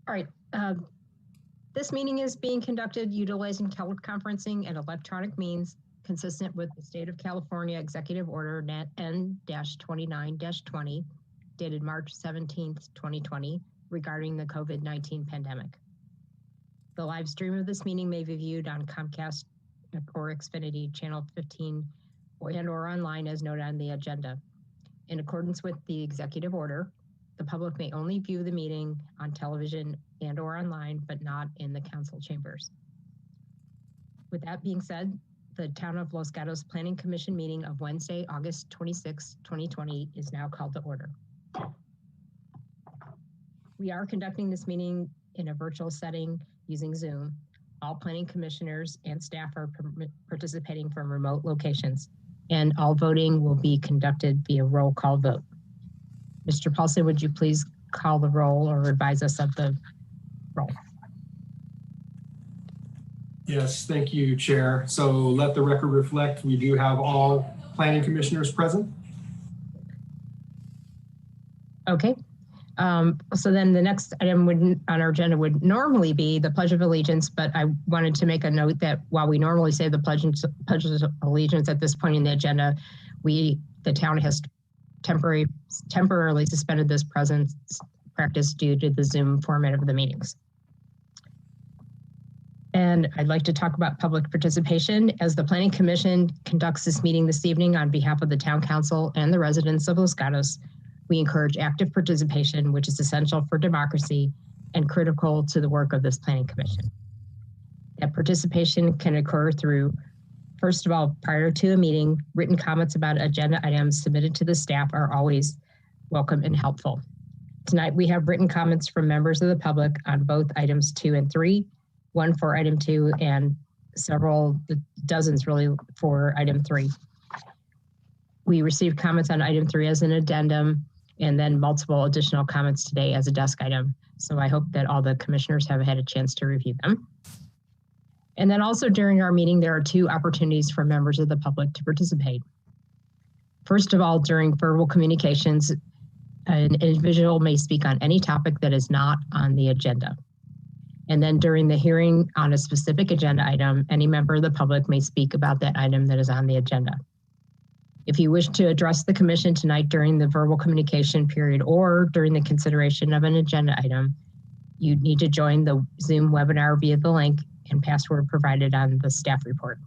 All right. This meeting is being conducted utilizing teleconferencing and electronic means consistent with the State of California Executive Order N-29-20 dated March 17th, 2020 regarding the COVID-19 pandemic. The live stream of this meeting may be viewed on Comcast or Xfinity channel 15 and or online as noted on the agenda. In accordance with the executive order, the public may only view the meeting on television and or online, but not in the council chambers. With that being said, the Town of Los Gatos Planning Commission meeting of Wednesday, August 26, 2020 is now called to order. We are conducting this meeting in a virtual setting using Zoom. All planning commissioners and staff are participating from remote locations, and all voting will be conducted via roll call vote. Mr. Paulson, would you please call the roll or advise us of the roll? Yes, thank you, Chair. So let the record reflect, we do have all planning commissioners present. Okay. So then the next item on our agenda would normally be the Pledge of Allegiance, but I wanted to make a note that while we normally say the Pledge of Allegiance at this point in the agenda, the town has temporarily suspended this practice due to the Zoom format of the meetings. And I'd like to talk about public participation. As the Planning Commission conducts this meeting this evening on behalf of the Town Council and the residents of Los Gatos, we encourage active participation, which is essential for democracy and critical to the work of this Planning Commission. That participation can occur through, first of all, prior to a meeting, written comments about agenda items submitted to the staff are always welcome and helpful. Tonight, we have written comments from members of the public on both items 2 and 3, one for item 2 and dozens really for item 3. We received comments on item 3 as an addendum and then multiple additional comments today as a desk item. So I hope that all the commissioners have had a chance to review them. And then also during our meeting, there are 2 opportunities for members of the public to participate. First of all, during verbal communications, an individual may speak on any topic that is not on the agenda. And then during the hearing on a specific agenda item, any member of the public may speak about that item that is on the agenda. If you wish to address the commission tonight during the verbal communication period or during the consideration of an agenda item, you need to join the Zoom webinar via the link and password provided on the staff report.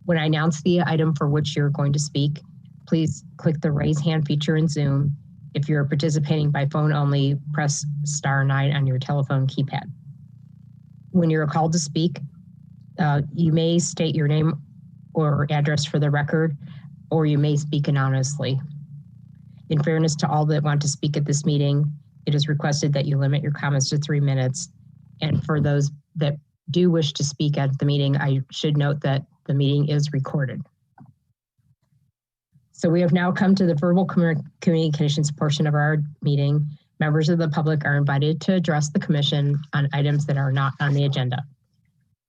When I announce the item for which you're going to speak, please click the raise hand feature in Zoom. If you're participating by phone only, press *9 on your telephone keypad. When you're called to speak, you may state your name or address for the record, or you may speak anonymously. In fairness to all that want to speak at this meeting, it is requested that you limit your comments to 3 minutes. And for those that do wish to speak at the meeting, I should note that the meeting is recorded. So we have now come to the verbal communications portion of our meeting. Members of the public are invited to address the commission on items that are not on the agenda.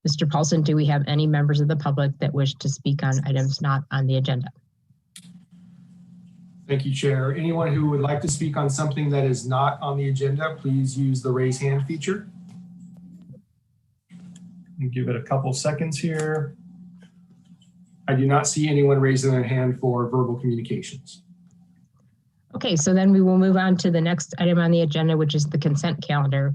Mr. Paulson, do we have any members of the public that wish to speak on items not on the agenda? Thank you, Chair. Anyone who would like to speak on something that is not on the agenda, please use the raise hand feature. And give it a couple seconds here. I do not see anyone raising their hand for verbal communications. Okay, so then we will move on to the next item on the agenda, which is the consent calendar.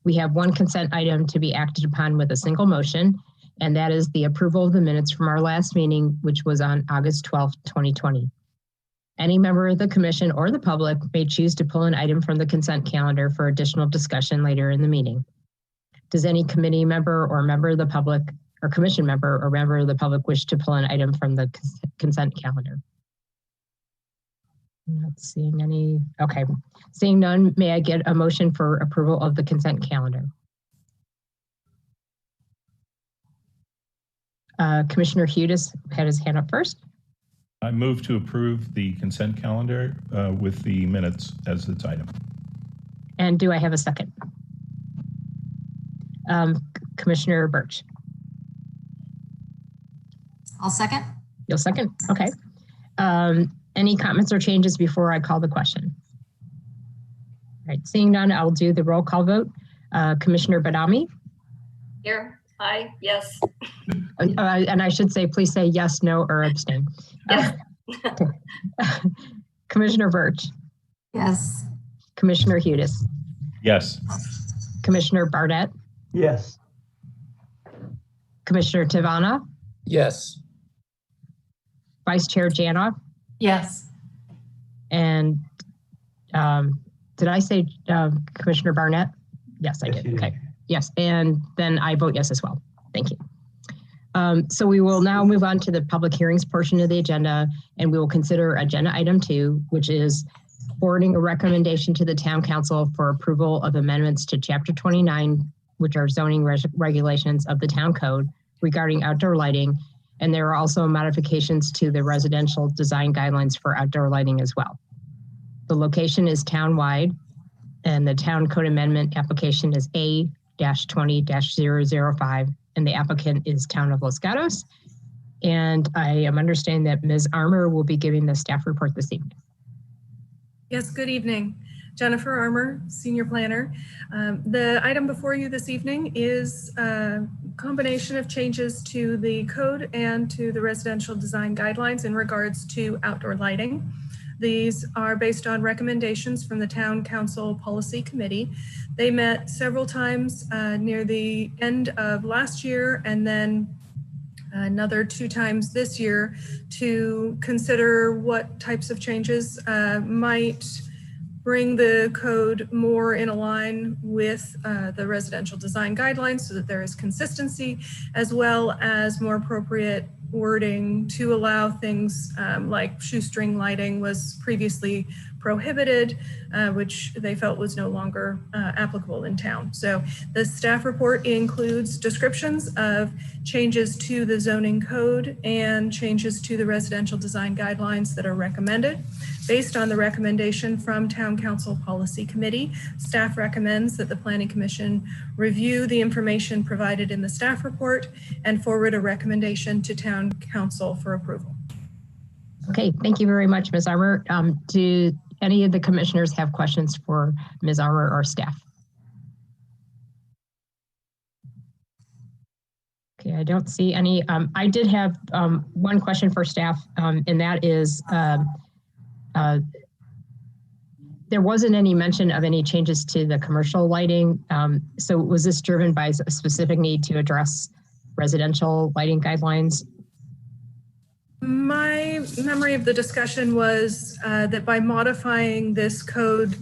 We have one consent item to be acted upon with a single motion, and that is the approval of the minutes from our last meeting, which was on August 12th, 2020. Any member of the commission or the public may choose to pull an item from the consent calendar for additional discussion later in the meeting. Does any committee member or member of the public or commission member or member of the public wish to pull an item from the consent calendar? Not seeing any. Okay, seeing none, may I get a motion for approval of the consent calendar? Commissioner Hudis had his hand up first. I move to approve the consent calendar with the minutes as its item. And do I have a second? Commissioner Birch. I'll second. You'll second? Okay. Any comments or changes before I call the question? All right, seeing none, I'll do the roll call vote. Commissioner Badami. Here. Aye. Yes. And I should say, please say yes, no, or abstain. Yes. Commissioner Birch. Yes. Commissioner Hudis. Yes. Commissioner Barnett. Yes. Commissioner Tivana. Yes. Vice Chair Janoff. Yes. And did I say Commissioner Barnett? Yes, I did. Okay. Yes. And then I vote yes as well. Thank you. So we will now move on to the public hearings portion of the agenda, and we will consider agenda item 2, which is forwarding a recommendation to the town council for approval of amendments to chapter 29, which are zoning regulations of the town code regarding outdoor lighting. And there are also modifications to the residential design guidelines for outdoor lighting as well. The location is town-wide, and the town code amendment application is A-20-005, and the applicant is Town of Los Gatos. And I am understanding that Ms. Armour will be giving the staff report this evening. Yes, good evening. Jennifer Armour, Senior Planner. The item before you this evening is a combination of changes to the code and to the residential design guidelines in regards to outdoor lighting. These are based on recommendations from the Town Council Policy Committee. They met several times near the end of last year and then another 2 times this year to consider what types of changes might bring the code more in line with the residential design guidelines so that there is consistency, as well as more appropriate wording to allow things like shoestring lighting was previously prohibited, which they felt was no longer applicable in town. So the staff report includes descriptions of changes to the zoning code and changes to the residential design guidelines that are recommended. Based on the recommendation from Town Council Policy Committee, staff recommends that the Planning Commission review the information provided in the staff report and forward a recommendation to Town Council for approval. Okay, thank you very much, Ms. Armour. Do any of the commissioners have questions for Ms. Armour or staff? Okay, I don't see any. I did have one question for staff, and that is, there wasn't any mention of any changes to the commercial lighting. So was this driven by a specific need to address residential lighting guidelines? My memory of the discussion was that by modifying this code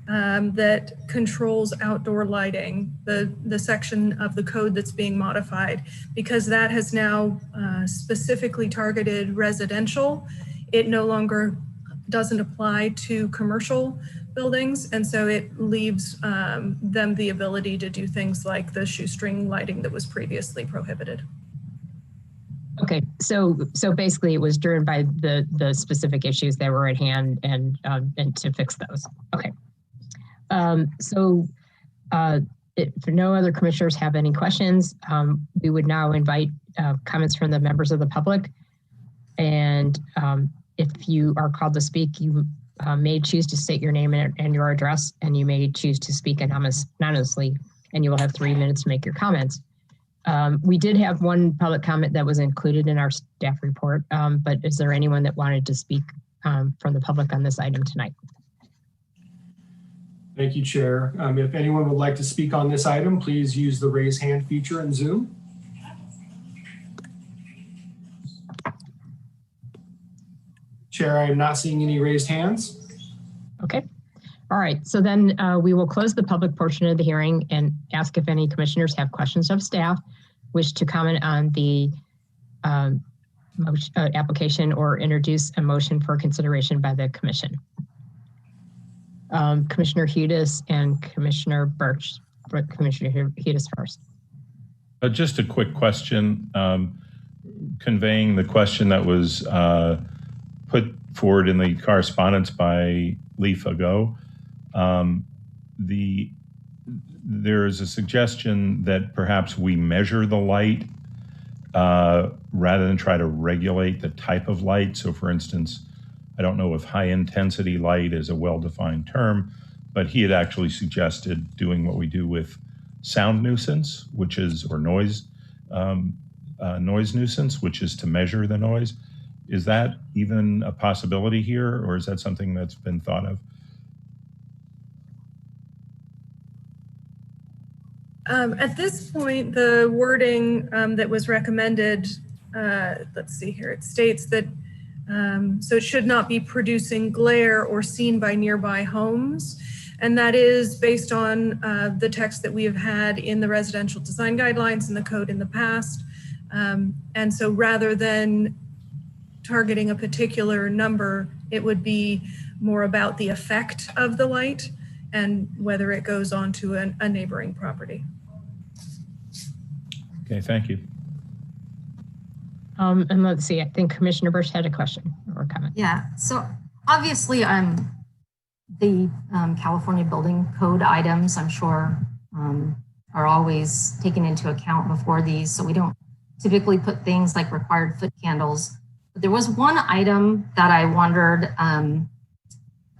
that controls outdoor lighting, the section of the code that's being modified, because that has now specifically targeted residential, it no longer doesn't apply to commercial buildings. And so it leaves them the ability to do things like the shoestring lighting that was previously prohibited. Okay, so basically it was driven by the specific issues that were at hand and to fix those. Okay. If no other commissioners have any questions, we would now invite comments from the members of the public. And if you are called to speak, you may choose to state your name and your address, and you may choose to speak anonymously, and you will have 3 minutes to make your comments. We did have one public comment that was included in our staff report, but is there anyone that wanted to speak from the public on this item tonight? Thank you, Chair. If anyone would like to speak on this item, please use the raise hand feature in Zoom. Chair, I am not seeing any raised hands. Okay. All right. So then we will close the public portion of the hearing and ask if any commissioners have questions of staff, wish to comment on the application or introduce a motion for consideration by the commission. Commissioner Hudis and Commissioner Birch. Commissioner Hudis first. Just a quick question, conveying the question that was put forward in the correspondence by Leaf ago. There is a suggestion that perhaps we measure the light rather than try to regulate the type of light. So for instance, I don't know if high intensity light is a well-defined term, but he had actually suggested doing what we do with sound nuisance, which is, or noise, noise nuisance, which is to measure the noise. Is that even a possibility here, or is that something that's been thought of? At this point, the wording that was recommended, let's see here, it states that, so it should not be producing glare or seen by nearby homes. And that is based on the text that we have had in the residential design guidelines and the code in the past. And so rather than targeting a particular number, it would be more about the effect of the light and whether it goes on to a neighboring property. Okay, thank you. And let's see, I think Commissioner Bush had a question or comment. Yeah, so obviously the California Building Code items, I'm sure, are always taken into account before these. So we don't typically put things like required foot candles. But there was one item that I wondered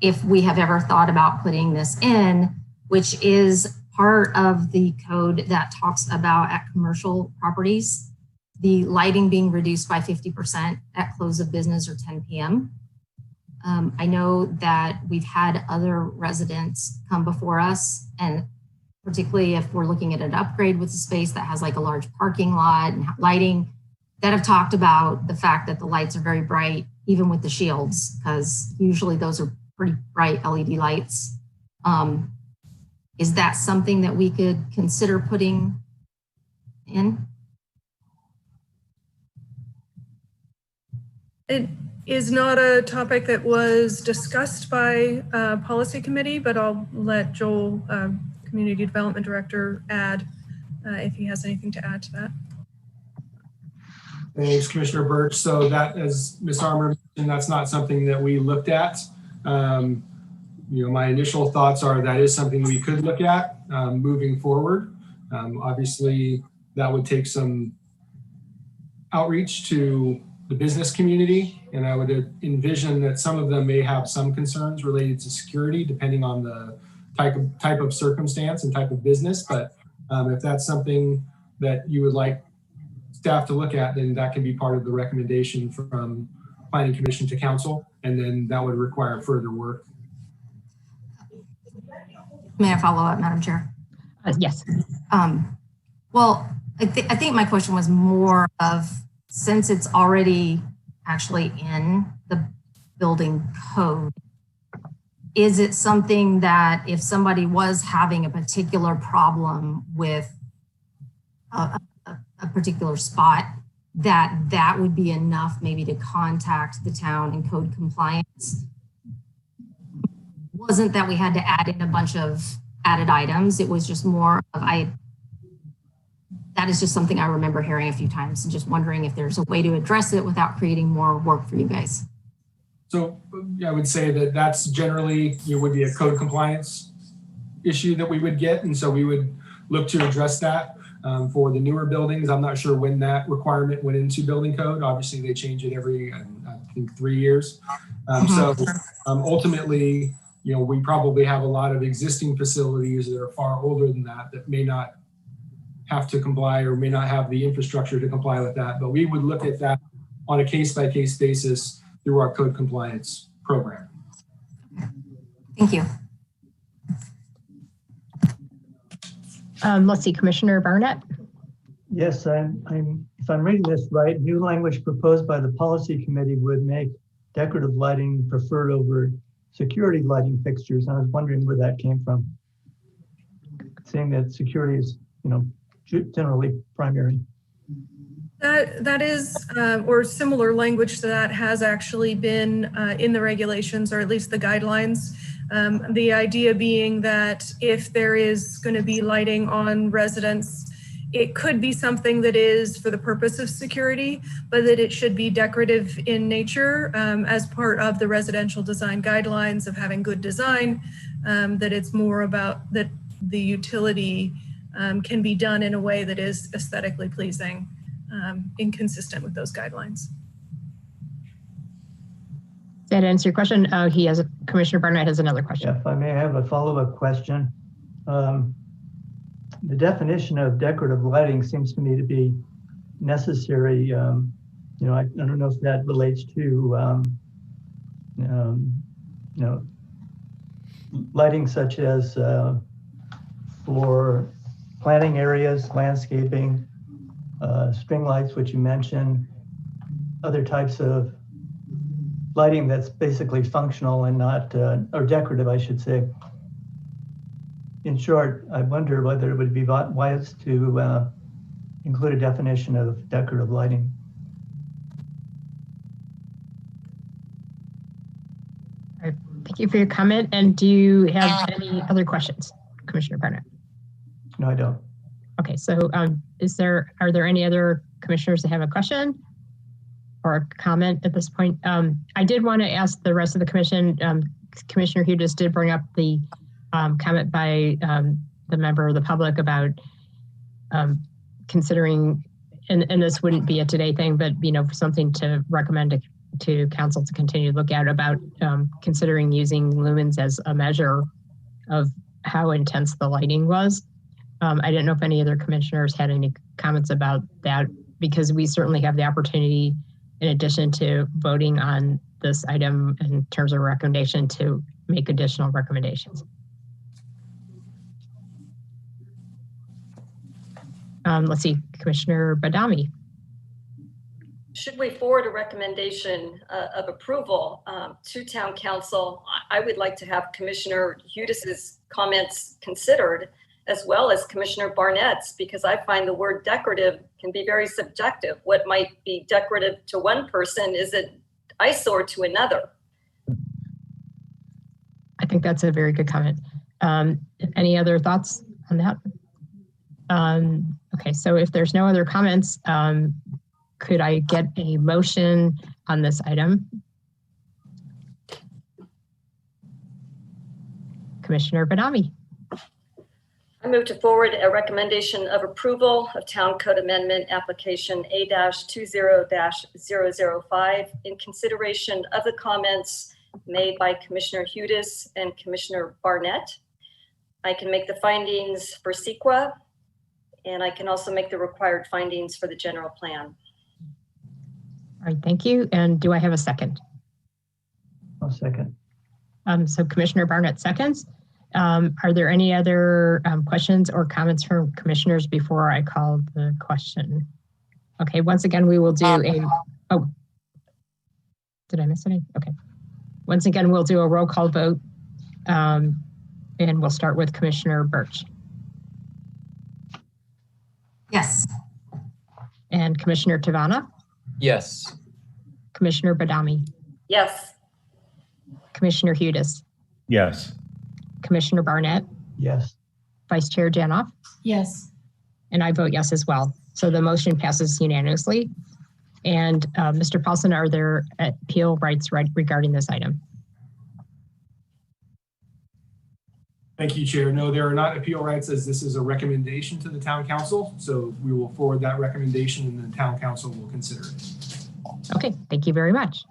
if we have ever thought about putting this in, which is part of the code that talks about at commercial properties, the lighting being reduced by 50% at close of business or 10 p.m. I know that we've had other residents come before us, and particularly if we're looking at an upgrade with a space that has like a large parking lot and lighting, that have talked about the fact that the lights are very bright, even with the shields, because usually those are pretty bright LED lights. Is that something that we could consider putting in? It is not a topic that was discussed by policy committee, but I'll let Joel, Community Development Director, add if he has anything to add to that. Thanks, Commissioner Birch. So that, as Ms. Armour mentioned, that's not something that we looked at. My initial thoughts are that is something we could look at moving forward. Obviously, that would take some outreach to the business community, and I would envision that some of them may have some concerns related to security, depending on the type of circumstance and type of business. But if that's something that you would like staff to look at, then that can be part of the recommendation from Planning Commission to Council, and then that would require further work. May I follow up, Madam Chair? Yes. Well, I think my question was more of, since it's already actually in the building code, is it something that if somebody was having a particular problem with a particular spot, that would be enough maybe to contact the town and code compliance? Wasn't that we had to add in a bunch of added items. It was just more of, that is just something I remember hearing a few times, and just wondering if there's a way to address it without creating more work for you guys. So I would say that that's generally, would be a code compliance issue that we would get. And so we would look to address that for the newer buildings. I'm not sure when that requirement went into building code. Obviously they change it every, I think 3 years. So ultimately, we probably have a lot of existing facilities that are far older than that may not have to comply or may not have the infrastructure to comply with that. But we would look at that on a case-by-case basis through our code compliance program. Thank you. Let's see, Commissioner Barnett. Yes, if I'm reading this right, new language proposed by the policy committee would make decorative lighting preferred over security lighting fixtures. I was wondering where that came from, saying that security is, generally primary. That is, or similar language to that has actually been in the regulations, or at least the guidelines. The idea being that if there is going to be lighting on residents, it could be something that is for the purpose of security, but that it should be decorative in nature as part of the residential design guidelines of having good design, that it's more about that the utility can be done in a way that is aesthetically pleasing, inconsistent with those guidelines. Does that answer your question? Commissioner Barnett has another question. Yeah, if I may have a follow-up question. the definition of decorative lighting seems to me to be necessary. I don't know if that relates to, lighting such as for planting areas, landscaping, string lights, which you mentioned, other types of lighting that's basically functional and not, or decorative, I should say. In short, I wonder whether it would be wise to include a definition of decorative lighting. All right, thank you for your comment. And do you have any other questions, Commissioner Barnett? No, I don't. Okay, so are there any other commissioners that have a question or a comment at this point? I did want to ask the rest of the commission. Commissioner Hughes did bring up the comment by the member of the public about considering, and this wouldn't be a today thing, but something to recommend to council to continue to look at about considering using lumens as a measure of how intense the lighting was. I didn't know if any other commissioners had any comments about that, because we certainly have the opportunity, in addition to voting on this item in terms of recommendation, to make additional recommendations. Let's see, Commissioner Badami. Should we forward a recommendation of approval to town council? I would like to have Commissioner Hudis's comments considered, as well as Commissioner Barnett's, because I find the word decorative can be very subjective. What might be decorative to one person is an eyesore to another. I think that's a very good comment. Any other thoughts on that? Okay, so if there's no other comments, could I get a motion on this item? Commissioner Badami. I move to forward a recommendation of approval of Town Code Amendment Application A-20-005 in consideration of the comments made by Commissioner Hudis and Commissioner Barnett. I can make the findings for CEQA, and I can also make the required findings for the general plan. All right, thank you. And do I have a second? I'll second. So Commissioner Barnett seconds. Are there any other questions or comments from commissioners before I call the question? Okay, once again, we will do oh, did I miss any? Okay. Once again, we'll do a roll call vote, and we'll start with Commissioner Birch. Yes. And Commissioner Tavana? Yes. Commissioner Badami? Yes. Commissioner Hudis? Yes. Commissioner Barnett? Yes. Vice Chair Janoff? Yes. And I vote yes as well. So the motion passes unanimously. And Mr. Paulson, are there appeal rights regarding this item? Thank you, Chair. No, there are not appeal rights, as this is a recommendation to the town council. So we will forward that recommendation and the town council will consider it. Okay, thank you very much.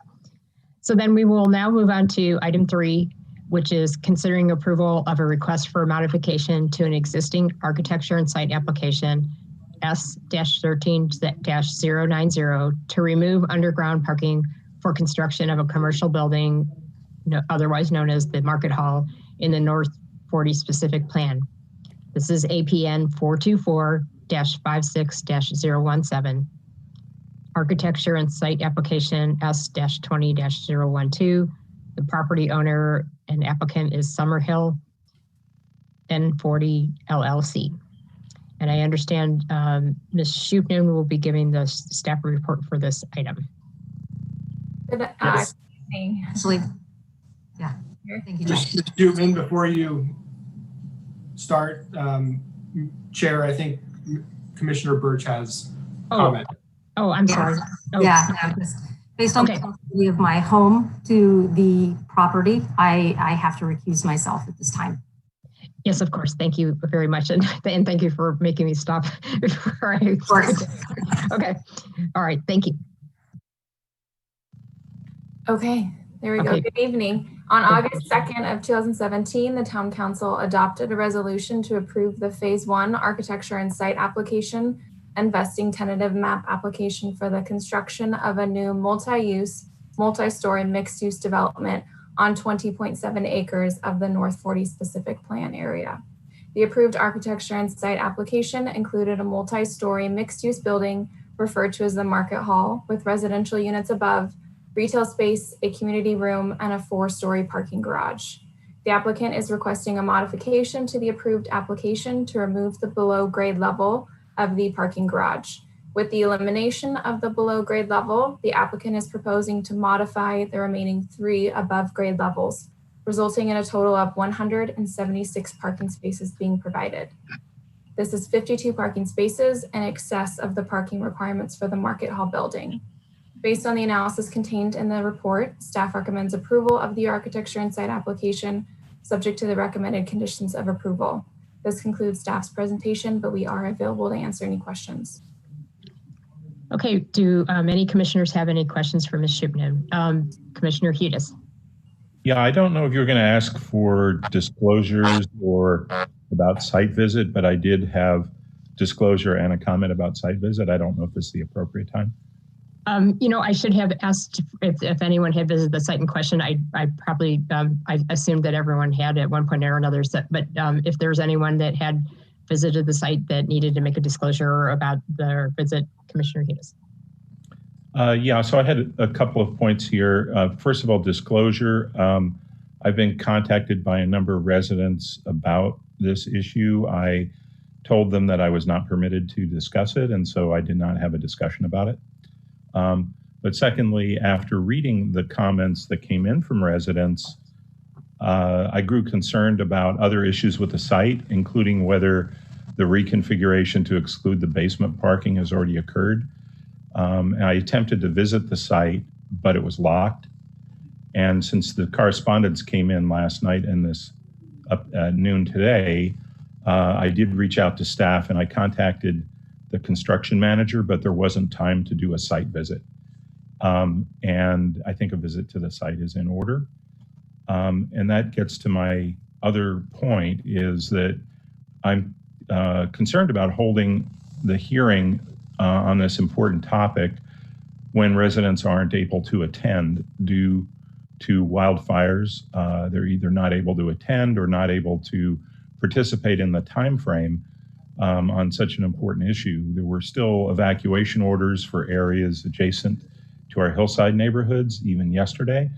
So then we will now move on to item 3, which is considering approval of a request for modification to an existing architecture and site application S-13-090 to remove underground parking for construction of a commercial building, otherwise known as the Market Hall, in the North 40 specific plan. This is APN 424-56-017. Architecture and site application S-20-012. The property owner and applicant is Summerhill N40 LLC. And I understand Ms. Shupman will be giving the staff report for this item. Yes. Actually, yeah. Thank you, Josh. Ms. Shupman, before you start, Chair, I think Commissioner Birch has comment. Oh, I'm sorry. Oh. Yeah, no, just based on the proximity of my home to the property, I have to recuse myself at this time. Yes, of course. Thank you very much. And thank you for making me stop before I. Of course. Okay. All right. Thank you. Okay, there we go. Okay. Good evening. On August 2nd of 2017, the Town Council adopted a resolution to approve the Phase 1 architecture and site application and vesting tentative map application for the construction of a new multi-use, multi-story mixed-use development on 20.7 acres of the North 40 specific plan area. The approved architecture and site application included a multi-story mixed-use building referred to as the Market Hall with residential units above, retail space, a community room, and a 4-story parking garage. The applicant is requesting a modification to the approved application to remove the below grade level of the parking garage. With the elimination of the below grade level, the applicant is proposing to modify the remaining 3 above grade levels, resulting in a total of 176 parking spaces being provided. This is 52 parking spaces in excess of the parking requirements for the Market Hall building. Based on the analysis contained in the report, staff recommends approval of the architecture and site application, subject to the recommended conditions of approval. This concludes staff's presentation, but we are available to answer any questions. Okay, do any commissioners have any questions for Ms. Shubman? Commissioner Hudis. Yeah, I don't know if you're going to ask for disclosures or about site visit, but I did have disclosure and a comment about site visit. I don't know if this is the appropriate time. I should have asked if anyone had visited the site in question. I probably, I assumed that everyone had at one point or another, but if there's anyone that had visited the site that needed to make a disclosure about their visit, Commissioner Hudis. Yeah, so I had a couple of points here. First of all, disclosure. I've been contacted by a number of residents about this issue. I told them that I was not permitted to discuss it, and so I did not have a discussion about it. But secondly, after reading the comments that came in from residents, I grew concerned about other issues with the site, including whether the reconfiguration to exclude the basement parking has already occurred. And I attempted to visit the site, but it was locked. And since the correspondence came in last night and this up at noon today, I did reach out to staff and I contacted the construction manager, but there wasn't time to do a site visit. And I think a visit to the site is in order. And that gets to my other point, is that I'm concerned about holding the hearing on this important topic when residents aren't able to attend due to wildfires. They're either not able to attend or not able to participate in the time frame on such an important issue. There were still evacuation orders for areas adjacent to our hillside neighborhoods even yesterday.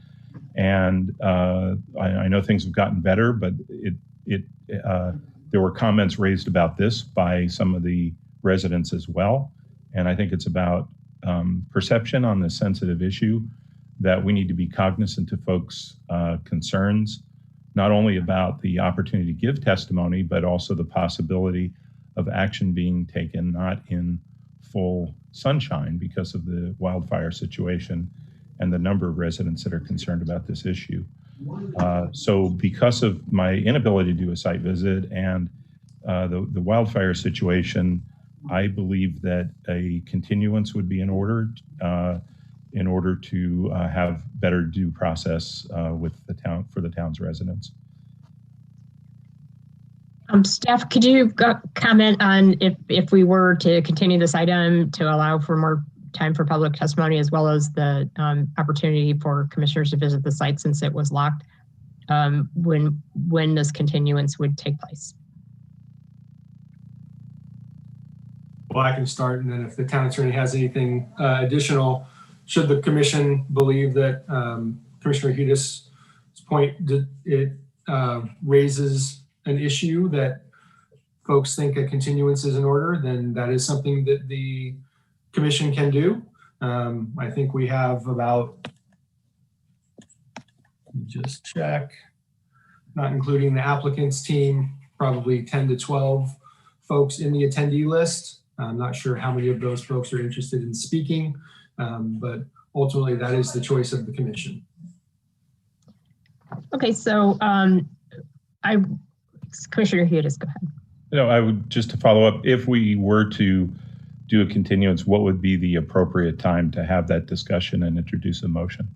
And I know things have gotten better, but there were comments raised about this by some of the residents as well. And I think it's about perception on this sensitive issue that we need to be cognizant of folks' concerns, not only about the opportunity to give testimony, but also the possibility of action being taken not in full sunshine because of the wildfire situation and the number of residents that are concerned about this issue. So because of my inability to do a site visit and the wildfire situation, I believe that a continuance would be in order to have better due process with the town, for the town's residents. Staff, could you comment on if we were to continue this item to allow for more time for public testimony, as well as the opportunity for commissioners to visit the site since it was locked, when this continuance would take place? Well, I can start, and then if the town attorney has anything additional, should the commission believe that Commissioner Hudis' point raises an issue that folks think a continuance is in order, then that is something that the commission can do. I think we have about, just check, not including the applicant's team, probably 10 to 12 folks in the attendee list. I'm not sure how many of those folks are interested in speaking, but ultimately that is the choice of the commission. Okay, so Commissioner Hudis, go ahead. I would just to follow up, if we were to do a continuance, what would be the appropriate time to have that discussion and introduce a motion?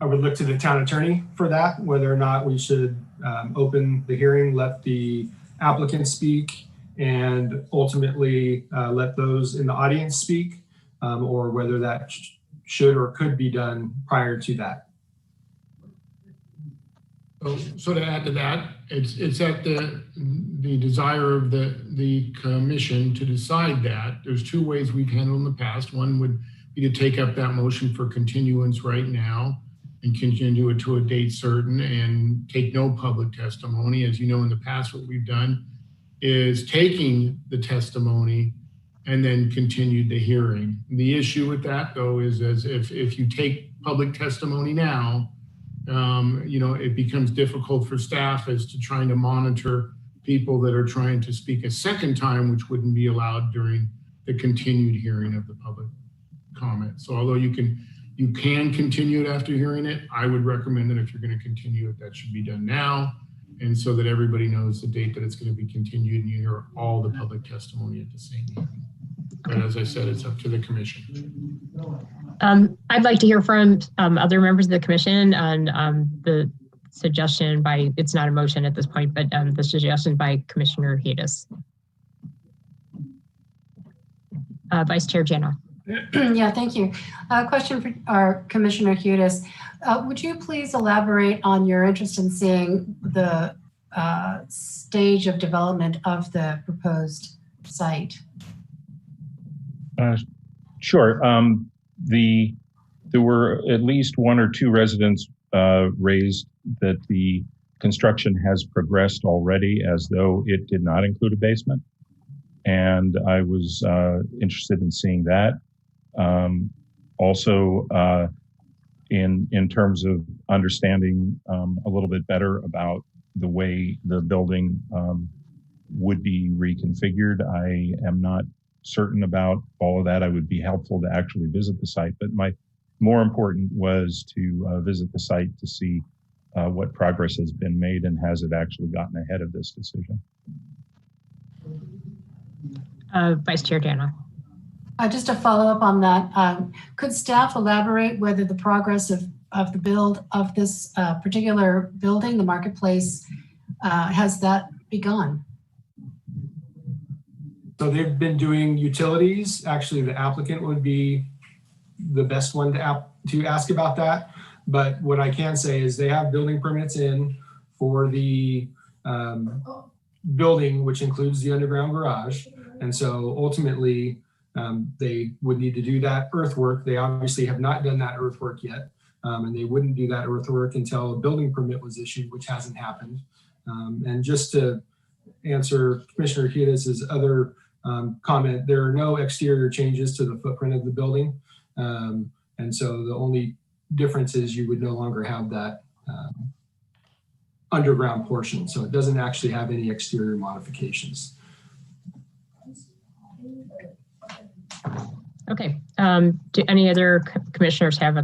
I would look to the town attorney for that, whether or not we should open the hearing, let the applicant speak, and ultimately let those in the audience speak, or whether that should or could be done prior to that. So to add to that, it's at the desire of the commission to decide that. There's two ways we've handled in the past. One would be to take up that motion for continuance right now and continue it to a date certain and take no public testimony. As you know, in the past, what we've done is taking the testimony and then continued the hearing. The issue with that, though, is as if you take public testimony now, it becomes difficult for staff as to trying to monitor people that are trying to speak a second time, which wouldn't be allowed during the continued hearing of the public comment. So although you can continue it after hearing it, I would recommend that if you're going to continue it, that should be done now. And so that everybody knows the date that it's going to be continued and you hear all the public testimony at the same time. But as I said, it's up to the commission. I'd like to hear from other members of the commission on the suggestion by, it's not a motion at this point, but the suggestion by Commissioner Gatos. Vice Chair Jana. Yeah, thank you. Question for our Commissioner Gatos. Would you please elaborate on your interest in seeing the stage of development of the proposed site? Sure. There were at least one or two residents raised that the construction has progressed already as though it did not include a basement. And I was interested in seeing that. Also, in terms of understanding a little bit better about the way the building would be reconfigured. I am not certain about all of that. I would be helpful to actually visit the site, but my more important was to visit the site to see what progress has been made and has it actually gotten ahead of this decision. Vice Chair Jana. Just to follow up on that, could staff elaborate whether the progress of the build of this particular building, the marketplace, has that begun? So they've been doing utilities. Actually, the applicant would be the best one to ask about that. But what I can say is they have building permits in for the building, which includes the underground garage. And so ultimately, they would need to do that earthwork. They obviously have not done that earthwork yet. And they wouldn't do that earthwork until a building permit was issued, which hasn't happened. And just to answer Commissioner Gatos' other comment, there are no exterior changes to the footprint of the building. And so the only difference is you would no longer have that underground portion. So it doesn't actually have any exterior modifications. Okay. Do any other commissioners have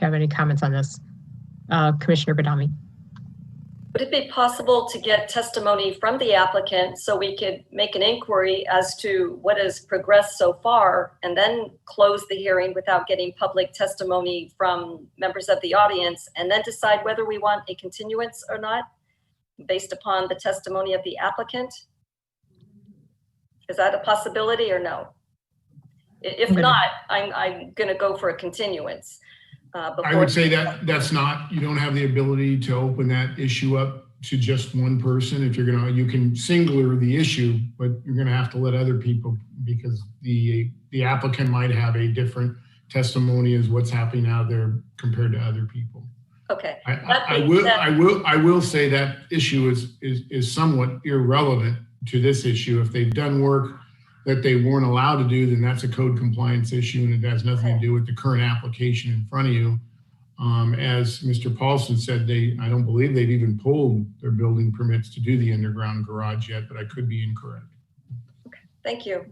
any comments on this? Commissioner Badami. Would it be possible to get testimony from the applicant so we could make an inquiry as to what has progressed so far and then close the hearing without getting public testimony from members of the audience and then decide whether we want a continuance or not based upon the testimony of the applicant? Is that a possibility or no? If not, I'm going to go for a continuance. I would say that that's not, you don't have the ability to open that issue up to just one person. If you're going to, you can singular the issue, but you're going to have to let other people, because the applicant might have a different testimony as what's happening out there compared to other people. Okay. I will say that issue is somewhat irrelevant to this issue. If they've done work that they weren't allowed to do, then that's a code compliance issue and it has nothing to do with the current application in front of you. As Mr. Paulson said, I don't believe they've even pulled their building permits to do the underground garage yet, but I could be incorrect. Okay, thank you.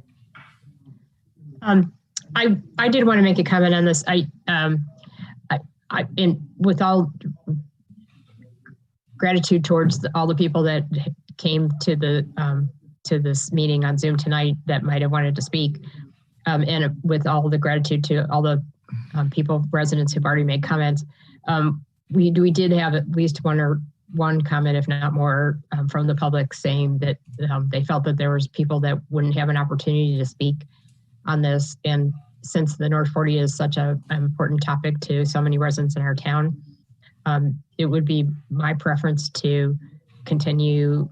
I did want to make a comment on this. With all gratitude towards all the people that came to this meeting on Zoom tonight that might have wanted to speak, and with all the gratitude to all the residents who've already made comments. We did have at least one comment, if not more, from the public saying that they felt that there was people that wouldn't have an opportunity to speak on this. And since the North 40 is such an important topic to so many residents in our town, it would be my preference to continue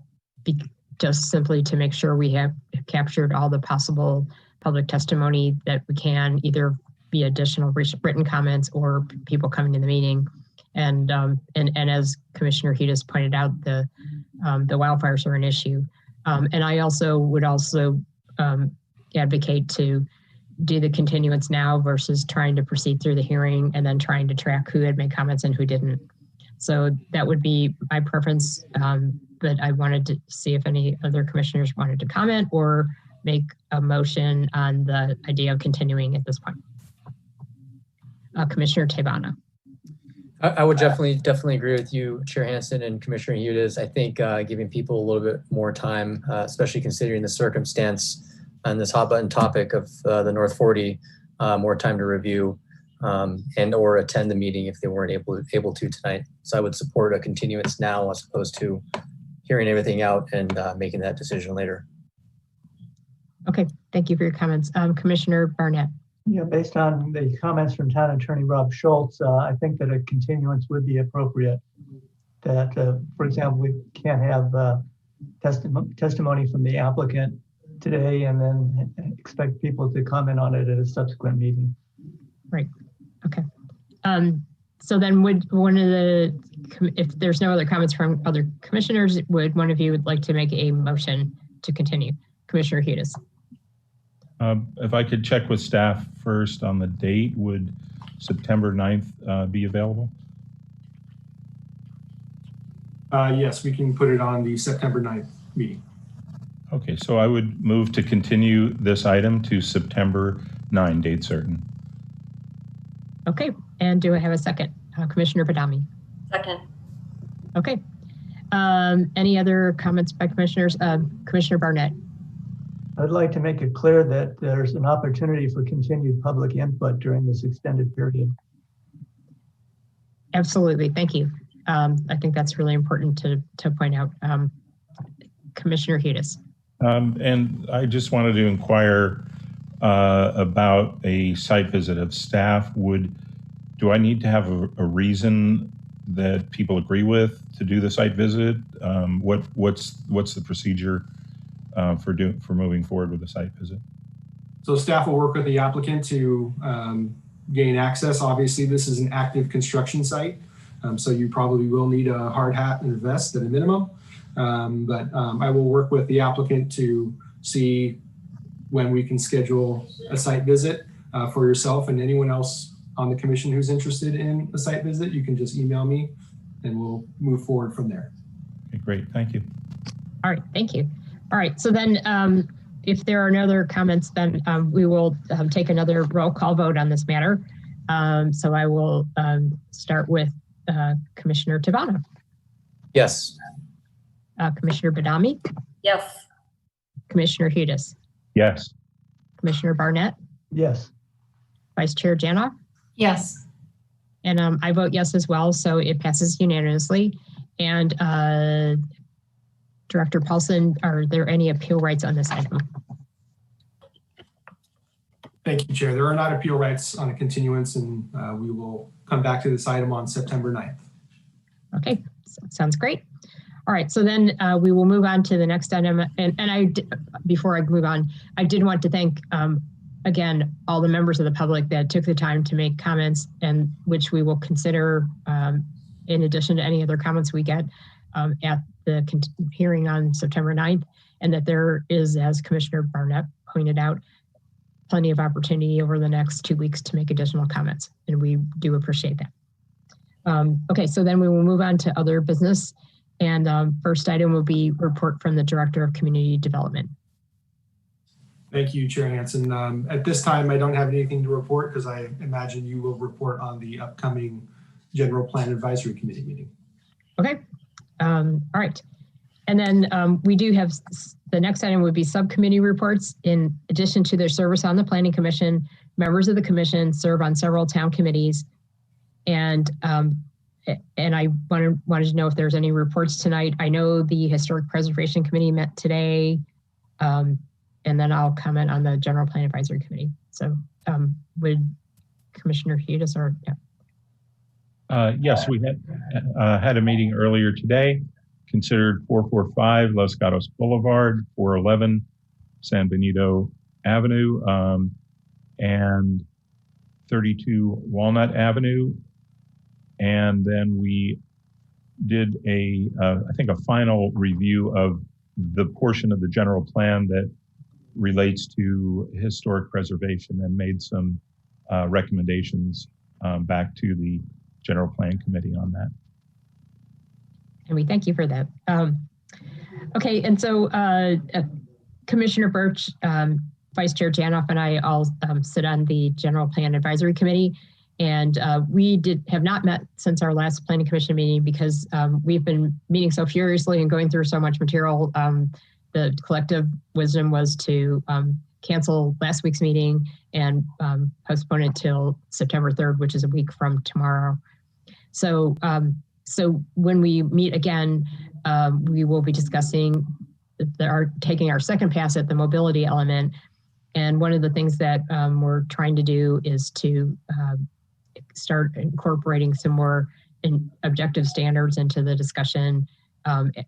just simply to make sure we have captured all the possible public testimony that we can, either via additional written comments or people coming to the meeting. And as Commissioner Hudis pointed out, the wildfires are an issue. And I would also advocate to do the continuance now versus trying to proceed through the hearing and then trying to track who had made comments and who didn't. So that would be my preference, but I wanted to see if any other commissioners wanted to comment or make a motion on the idea of continuing at this point. Commissioner Tabana. I would definitely agree with you, Chair Hansen and Commissioner Hudis. I think giving people a little bit more time, especially considering the circumstance on this hot button topic of the North 40, more time to review and or attend the meeting if they weren't able to tonight. So I would support a continuance now as opposed to hearing everything out and making that decision later. Okay, thank you for your comments. Commissioner Barnett. Yeah, based on the comments from Town Attorney Rob Schultz, I think that a continuance would be appropriate. That, for example, we can't have testimony from the applicant today and then expect people to comment on it at a subsequent meeting. Right. Okay. So then if there's no other comments from other commissioners, would one of you would like to make a motion to continue? Commissioner Hudis. If I could check with staff first on the date, would September 9th be available? Yes, we can put it on the September 9th meeting. Okay, so I would move to continue this item to September 9, date certain. Okay, and do I have a second? Commissioner Badami. Second. Okay. Any other comments by commissioners? Commissioner Barnett. I'd like to make it clear that there's an opportunity for continued public input during this extended period. Absolutely, thank you. I think that's really important to point out. Commissioner Hudis. And I just wanted to inquire about a site visit of staff. Do I need to have a reason that people agree with to do the site visit? What's the procedure for moving forward with the site visit? So staff will work with the applicant to gain access. Obviously, this is an active construction site, so you probably will need a hard hat and a vest at a minimum. But I will work with the applicant to see when we can schedule a site visit for yourself and anyone else on the commission who's interested in a site visit. You can just email me and we'll move forward from there. Okay, great, thank you. All right, thank you. All right, so then if there are no other comments, then we will take another roll call vote on this matter. So I will start with Commissioner Tabana. Yes. Commissioner Badami. Yes. Commissioner Hudis. Yes. Commissioner Barnett. Yes. Vice Chair Janoff. Yes. And I vote yes as well, so it passes unanimously. And Director Paulson, are there any appeal rights on this item? Thank you, Chair. There are not appeal rights on a continuance, and we will come back to this item on September 9th. Okay, sounds great. All right, so then we will move on to the next item. And before I move on, I did want to thank, again, all the members of the public that took the time to make comments, and which we will consider in addition to any other comments we get at the hearing on September 9th, and that there is, as Commissioner Barnett pointed out, plenty of opportunity over the next 2 weeks to make additional comments, and we do appreciate that. Okay, so then we will move on to other business. And first item will be report from the Director of Community Development. Thank you, Chair Hansen. At this time, I don't have anything to report because I imagine you will report on the upcoming General Plan Advisory Committee meeting. Okay, all right. And then we do have, the next item would be subcommittee reports. In addition to their service on the Planning Commission, members of the commission serve on several town committees. And I wanted to know if there's any reports tonight. I know the Historic Preservation Committee met today, and then I'll comment on the General Plan Advisory Committee. So would Commissioner Hudes or yes, we had a meeting earlier today, considered 445 Los Gatos Boulevard, 411 San Benito Avenue, and 32 Walnut Avenue. And then we did I think a final review of the portion of the general plan that relates to historic preservation and made some recommendations back to the General Plan Committee on that. And we thank you for that. Okay, and so Commissioner Birch, Vice Chair Janoff, and I all sit on the General Plan Advisory Committee. And we have not met since our last Planning Commission meeting because we've been meeting so furiously and going through so much material. The collective wisdom was to cancel last week's meeting and postpone it till September 3rd, which is a week from tomorrow. So, so when we meet again, we will be discussing taking our second pass at the mobility element. And one of the things that we're trying to do is to start incorporating some more objective standards into the discussion,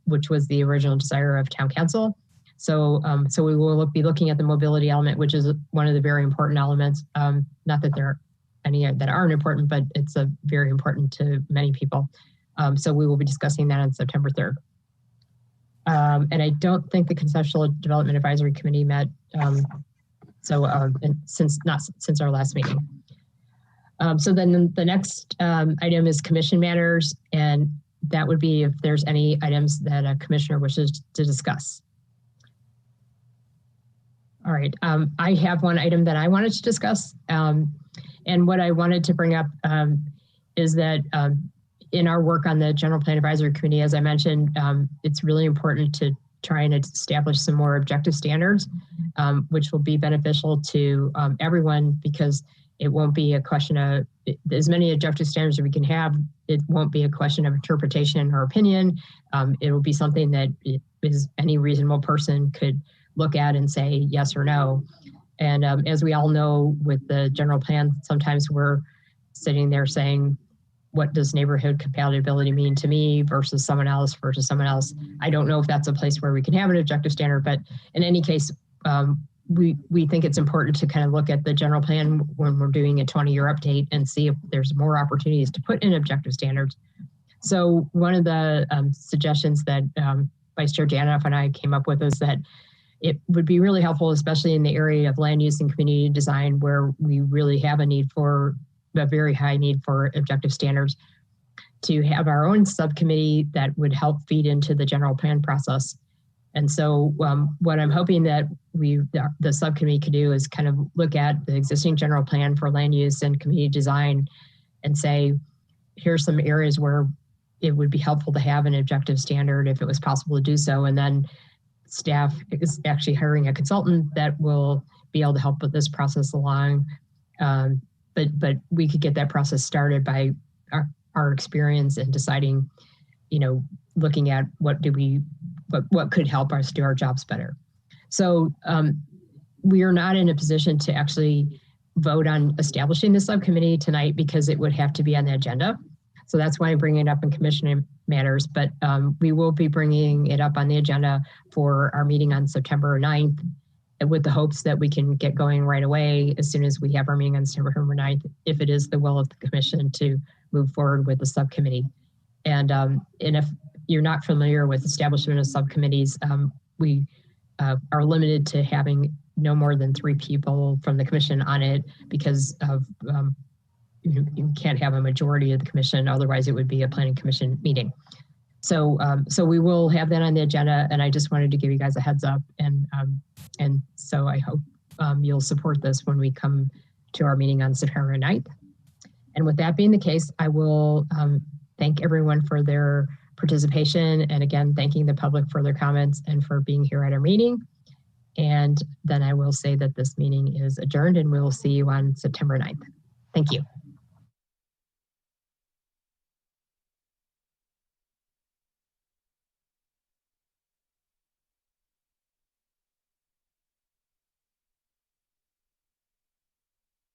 which was the original desire of Town Council. So, so we will be looking at the mobility element, which is one of the very important elements. Not that there are any that aren't important, but it's very important to many people. So we will be discussing that on September 3rd. And I don't think the Conceptual Development Advisory Committee met since our last meeting. So then the next item is commission matters, and that would be if there's any items that a commissioner wishes to discuss. All right, I have one item that I wanted to discuss, and what I wanted to bring up is that in our work on the General Plan Advisory Committee, as I mentioned, it's really important to try and establish some more objective standards, which will be beneficial to everyone, because it won't be a question of as many objective standards as we can have. It won't be a question of interpretation or opinion. It will be something that any reasonable person could look at and say yes or no. And as we all know, with the general plan, sometimes we're sitting there saying, what does neighborhood compatibility mean to me versus someone else versus someone else? I don't know if that's a place where we can have an objective standard, but in any case, we think it's important to kind of look at the general plan when we're doing a 20-year update and see if there's more opportunities to put in objective standards. So one of the suggestions that Vice Chair Janoff and I came up with is that it would be really helpful, especially in the area of land use and community design, where we really have a very high need for objective standards, to have our own subcommittee that would help feed into the general plan process. And so what I'm hoping that the subcommittee could do is kind of look at the existing general plan for land use and community design and say, here's some areas where it would be helpful to have an objective standard if it was possible to do so. And then staff is actually hiring a consultant that will be able to help with this process along. But we could get that process started by our experience in deciding, looking at what could help us do our jobs better. So we are not in a position to actually vote on establishing the subcommittee tonight because it would have to be on the agenda. So that's why I'm bringing it up in commission matters, but we will be bringing it up on the agenda for our meeting on September 9th, with the hopes that we can get going right away as soon as we have our meeting on September 9th, if it is the will of the commission to move forward with the subcommittee. And if you're not familiar with establishment of subcommittees, we are limited to having no more than 3 people from the commission on it because of you can't have a majority of the commission, otherwise it would be a planning commission meeting. So so we will have that on the agenda, and I just wanted to give you guys a heads up, and so I hope you'll support this when we come to our meeting on September 9th. And with that being the case, I will thank everyone for their participation, and again, thanking the public for their comments and for being here at our meeting. And then I will say that this meeting is adjourned and we will see you on September 9th. Thank you.